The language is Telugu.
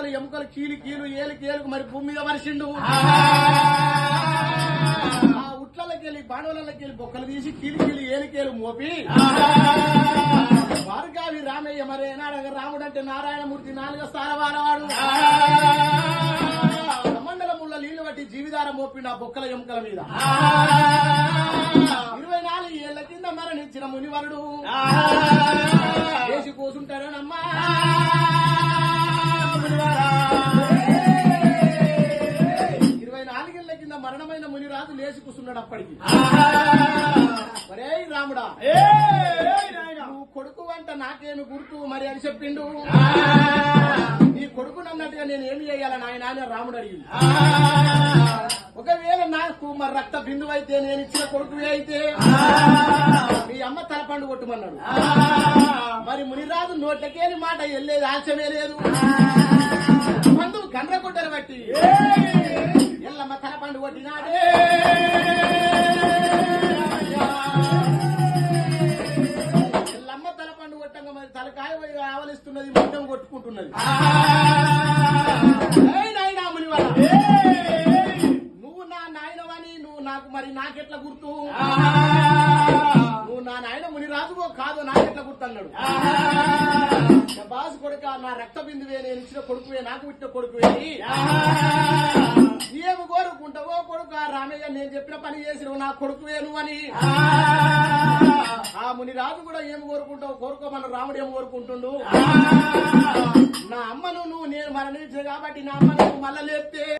బొక్కలు ఎముకలు కీలు కీలు ఏలుకి ఏలుకు మరి భూమి మీద మరిసిండు. ఆ ఉట్లకెళ్ళి బాణువులకెళ్ళి బొక్కలు తీసి కీలు కీలు ఏలికేలు మోపి వారుగావి రామయ్య మరి ఏనాడు రాముడు అంటే నారాయణమూర్తి 4 స్థానవాడవాడు. మండలముల నీళ్లు బట్టి జీవితారం మోపిండు ఆ బొక్కల ఎముకల మీద. 24 ఏళ్ల కింద మరణించిన మునివరుడు వేసి కూసుంటాడనమ్మా. 24 ఏళ్ల కింద మరణమైన మునిరాజు లేచి కూర్చున్నాడు. అప్పటికి మరే రాముడా నువ్వు కొడుకు అంట నాకేమి గుర్తు మరి అని చెప్పిండు. నీ కొడుకు అన్నట్టుగా నేను ఏమి చేయాల నాయన అని రాముడు అడిగింది. ఒకవేళ నాకు మరి రక్త బిందువు అయితే నేను ఇచ్చిన కొడుకువే అయితే మీ అమ్మ తలపండు కొట్టుమన్నాడు. మరి మునిరాజు నోట్లకేని మాట వెళ్ళేది ఆశమే లేదు. బంధువు గండ్ర కొట్టలు బట్టి ఎల్లమ్మ తలపండు కొట్టినాడే. ఎల్లమ్మ తలపండు కొట్టంగా మరి తలకాయ ఆవలిస్తున్నది, మొత్తం కొట్టుకుంటున్నది. నాయనా మునివాడ నువ్వు నా నాయనవని నువ్వు నాకు మరి నాకెట్లా గుర్తు? నువ్వు నా నాయన మునిరాజువో కాదో నాకెట్లా గుర్తు అన్నాడు. బాసు కొడుక నా రక్త బిందువే నేను ఇచ్చిన కొడుకువే నాకు ఇచ్చిన కొడుకువే ఏమి కోరుకుంటావో కొడుకు రామయ్య నేను చెప్పిన పని చేసినవు నా కొడుకువే నువ్వని. ఆ మునిరాజు కూడా ఏమి కోరుకుంటావు కోరుకోమన్న రాముడు ఏమి కోరుకుంటుండు. నా అమ్మను నువ్వు నేను మరణించు కాబట్టి నా అమ్మను మళ్ళా లేపితే